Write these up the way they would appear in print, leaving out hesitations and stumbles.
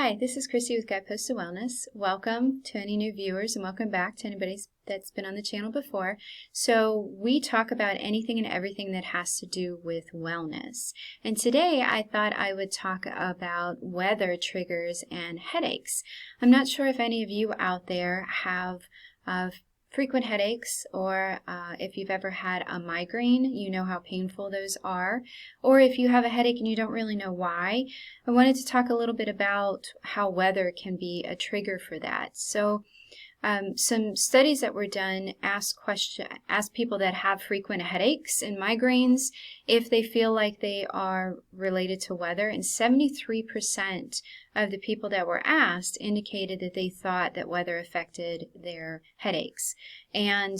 Hi, this is Christy with Guidepost to Wellness. Welcome to any new viewers and welcome back to anybody that's been on the channel before. So we talk about anything and everything that has to do with wellness. And today I thought I would talk about weather triggers and headaches. I'm not sure if any of you out there have frequent headaches, or if you've ever had a migraine, you know how painful those are. Or if you have a headache and you don't really know why, I wanted to talk a little bit about how weather can be a trigger for that. So some studies that were done ask people that have frequent headaches and migraines if they feel like they are related to weather, and 73% of the people that were asked indicated that they thought that weather affected their headaches. And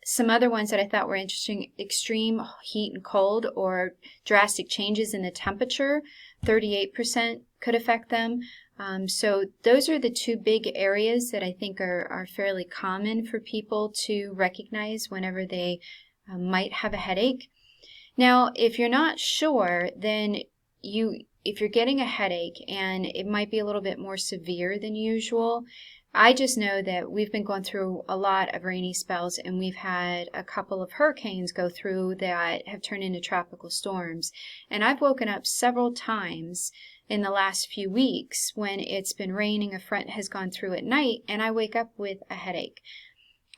some other ones that I thought were interesting: extreme heat and cold or drastic changes in the temperature, 38% could affect them. So those are the two big areas that I think are fairly common for people to recognize whenever they might have a headache. Now, if you're not sure, then if you're getting a headache and it might be a little bit more severe than usual, I just know that we've been going through a lot of rainy spells, and we've had a couple of hurricanes go through that have turned into tropical storms. And I've woken up several times in the last few weeks when it's been raining, a front has gone through at night, and I wake up with a headache.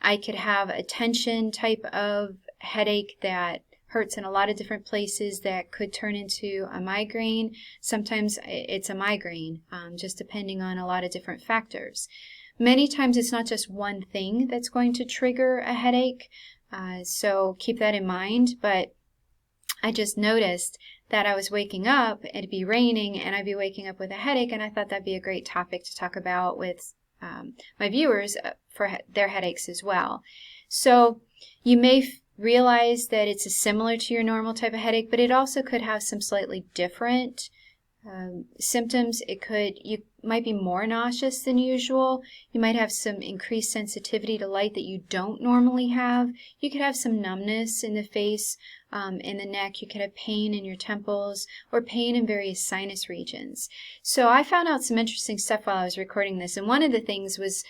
I could have a tension type of headache that hurts in a lot of different places that could turn into a migraine. Sometimes it's a migraine, just depending on a lot of different factors. Many times it's not just one thing that's going to trigger a headache, so keep that in mind. But I just noticed that I was waking up, it'd be raining, and I'd be waking up with a headache, and I thought that'd be a great topic to talk about with my viewers for their headaches as well. So you may realize that it's similar to your normal type of headache, but it also could have some slightly different symptoms. You might be more nauseous than usual. You might have some increased sensitivity to light that you don't normally have. You could have some numbness in the face, in the neck. You could have pain in your temples or pain in various sinus regions. So I found out some interesting stuff while I was recording this, and one of the things was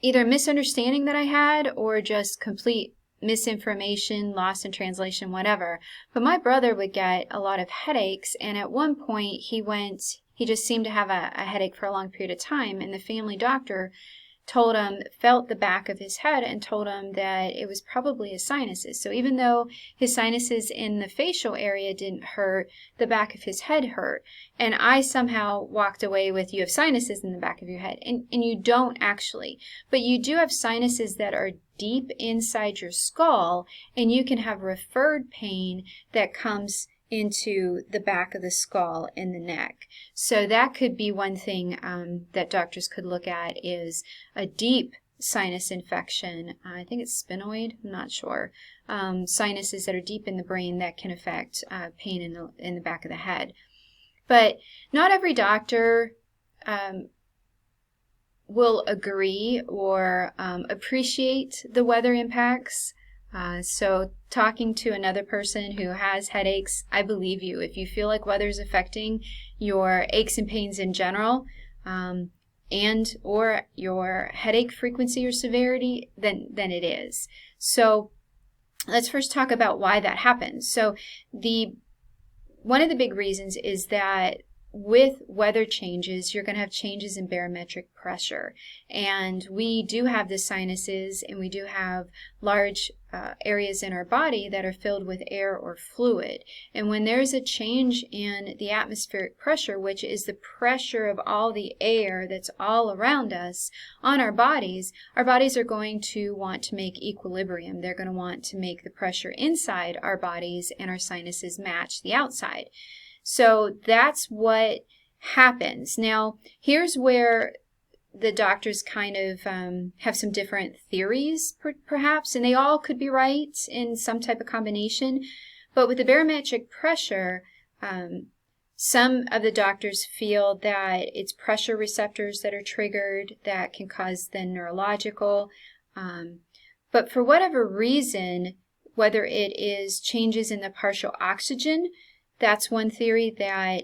either a misunderstanding that I had or just complete misinformation, lost in translation, whatever. But my brother would get a lot of headaches, and at one point he just seemed to have a headache for a long period of time, and the family doctor felt the back of his head and told him that it was probably his sinuses. So even though his sinuses in the facial area didn't hurt, the back of his head hurt. And I somehow walked away with, you have sinuses in the back of your head. And you don't actually. But you do have sinuses that are deep inside your skull, and you can have referred pain that comes into the back of the skull and the neck. So that could be one thing that doctors could look at, is a deep sinus infection. I think it's sphenoid, I'm not sure. Sinuses that are deep in the brain that can affect pain in the back of the head. But not every doctor will agree or appreciate the weather impacts. So talking to another person who has headaches, I believe you. If you feel like weather is affecting your aches and pains in general, and or your headache frequency or severity, then it is. So let's first talk about why that happens. So one of the big reasons is that with weather changes, you're going to have changes in barometric pressure. And we do have the sinuses, and we do have large areas in our body that are filled with air or fluid. And when there's a change in the atmospheric pressure, which is the pressure of all the air that's all around us on our bodies are going to want to make equilibrium. They're going to want to make the pressure inside our bodies and our sinuses match the outside. So that's what happens. Now, here's where the doctors kind of have some different theories, perhaps, and they all could be right in some type of combination. But with the barometric pressure, some of the doctors feel that it's pressure receptors that are triggered that can cause then neurological. But for whatever reason, whether it is changes in the partial oxygen, that's one theory that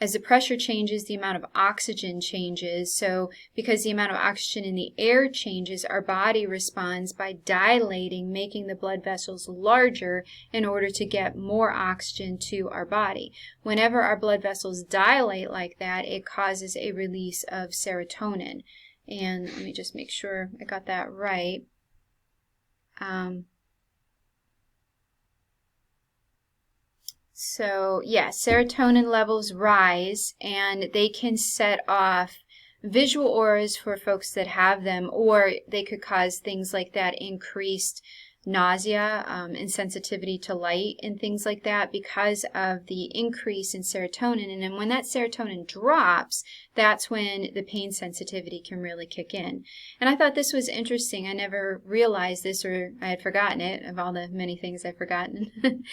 as the pressure changes, the amount of oxygen changes. So because the amount of oxygen in the air changes, our body responds by dilating, making the blood vessels larger in order to get more oxygen to our body. Whenever our blood vessels dilate like that, it causes a release of serotonin. And let me just make sure I got that right. So yeah, serotonin levels rise, and they can set off visual auras for folks that have them, or they could cause things like that increased nausea and sensitivity to light and things like that because of the increase in serotonin. And then when that serotonin drops, that's when the pain sensitivity can really kick in. And I thought this was interesting. I never realized this, or I had forgotten it, of all the many things I've forgotten.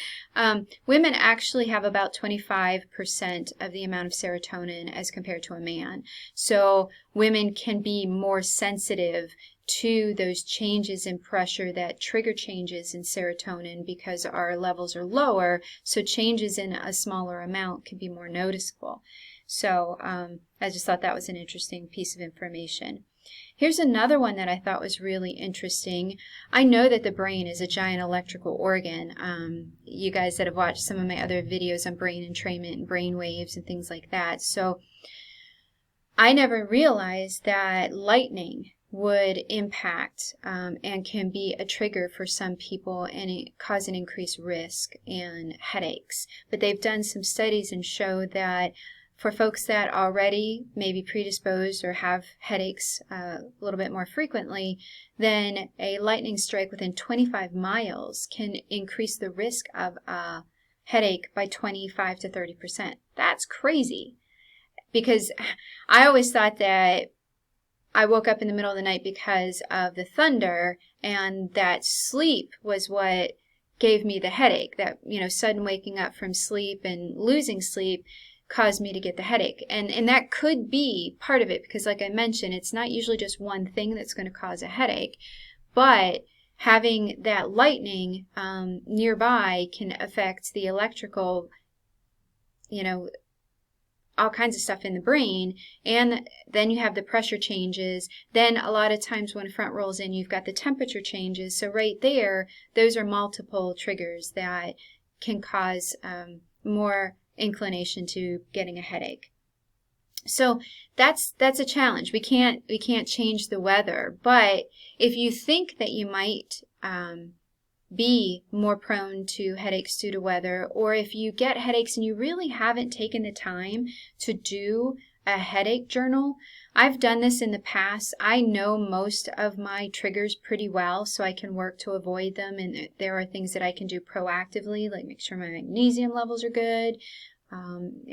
Women actually have about 25% of the amount of serotonin as compared to a man. So women can be more sensitive to those changes in pressure that trigger changes in serotonin because our levels are lower, so changes in a smaller amount can be more noticeable. So I just thought that was an interesting piece of information. Here's another one that I thought was really interesting. I know that the brain is a giant electrical organ. You guys that have watched some of my other videos on brain entrainment and brain waves and things like that. So I never realized that lightning would impact and can be a trigger for some people and cause an increased risk and headaches. But they've done some studies and show that for folks that already may be predisposed or have headaches a little bit more frequently, then a lightning strike within 25 miles can increase the risk of a headache by 25 to 30%. That's crazy, because I always thought that I woke up in the middle of the night because of the thunder, and that sleep was what gave me the headache. That, sudden waking up from sleep and losing sleep caused me to get the headache. And that could be part of it, because like I mentioned, it's not usually just one thing that's going to cause a headache, but having that lightning nearby can affect the electrical, all kinds of stuff in the brain, and then you have the pressure changes. Then a lot of times when front rolls in, you've got the temperature changes. So right there, those are multiple triggers that can cause more inclination to getting a headache. So that's a challenge. We can't change the weather, but if you think that you might be more prone to headaches due to weather, or if you get headaches and you really haven't taken the time to do a headache journal. I've done this in the past. I know most of my triggers pretty well, so I can work to avoid them, and there are things that I can do proactively, like make sure my magnesium levels are good.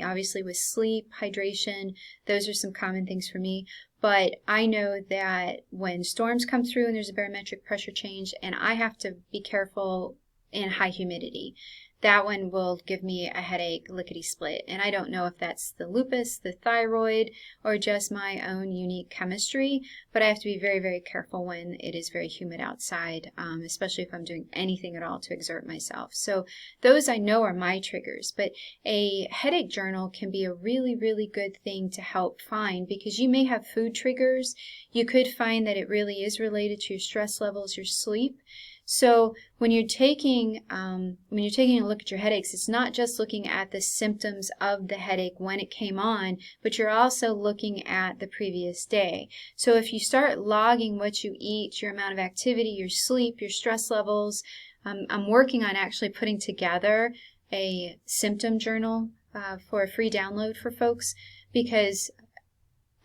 Obviously with sleep, hydration, those are some common things for me. But I know that when storms come through and there's a barometric pressure change, and I have to be careful in high humidity, that one will give me a headache lickety-split. And I don't know if that's the lupus, the thyroid, or just my own unique chemistry, but I have to be very, very careful when it is very humid outside, especially if I'm doing anything at all to exert myself. So those I know are my triggers, but a headache journal can be a really, really good thing to help find, because you may have food triggers. You could find that it really is related to your stress levels, your sleep. So when you're taking a look at your headaches, it's not just looking at the symptoms of the headache when it came on, but you're also looking at the previous day. So if you start logging what you eat, your amount of activity, your sleep, your stress levels, I'm working on actually putting together a symptom journal for a free download for folks, because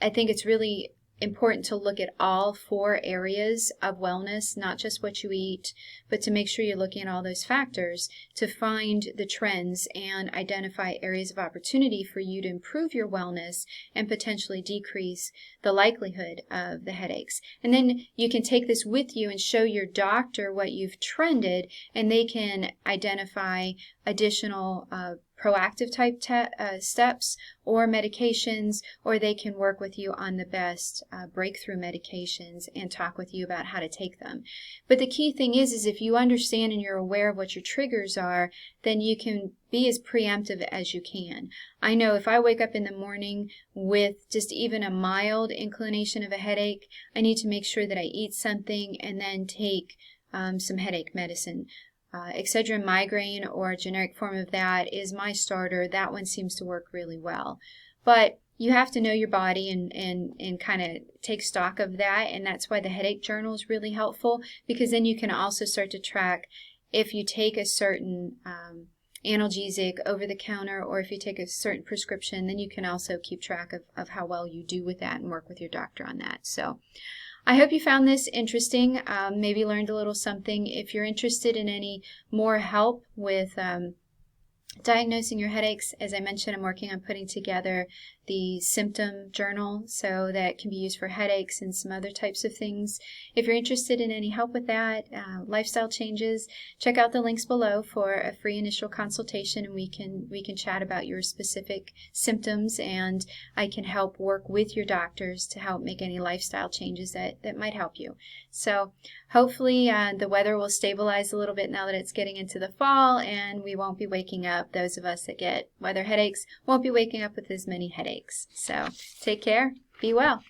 I think it's really important to look at all 4 areas of wellness, not just what you eat, but to make sure you're looking at all those factors to find the trends and identify areas of opportunity for you to improve your wellness and potentially decrease the likelihood of the headaches. And then you can take this with you and show your doctor what you've trended, and they can identify additional proactive type steps or medications, or they can work with you on the best breakthrough medications and talk with you about how to take them. But the key thing is if you understand and you're aware of what your triggers are, then you can be as preemptive as you can. I know if I wake up in the morning with just even a mild inclination of a headache, I need to make sure that I eat something and then take some headache medicine. Excedrin migraine, or a generic form of that, is my starter. That one seems to work really well. But you have to know your body and kind of take stock of that, and that's why the headache journal is really helpful, because then you can also start to track if you take a certain analgesic over the counter, or if you take a certain prescription, then you can also keep track of how well you do with that and work with your doctor on that. So I hope you found this interesting, maybe learned a little something. If you're interested in any more help with diagnosing your headaches, as I mentioned, I'm working on putting together the symptom journal so that it can be used for headaches and some other types of things. If you're interested in any help with that, lifestyle changes, check out the links below for a free initial consultation, and we can chat about your specific symptoms, and I can help work with your doctors to help make any lifestyle changes that might help you. So hopefully the weather will stabilize a little bit now that it's getting into the fall, and we won't be waking up, those of us that get weather headaches won't be waking up with as many headaches. So take care, be well.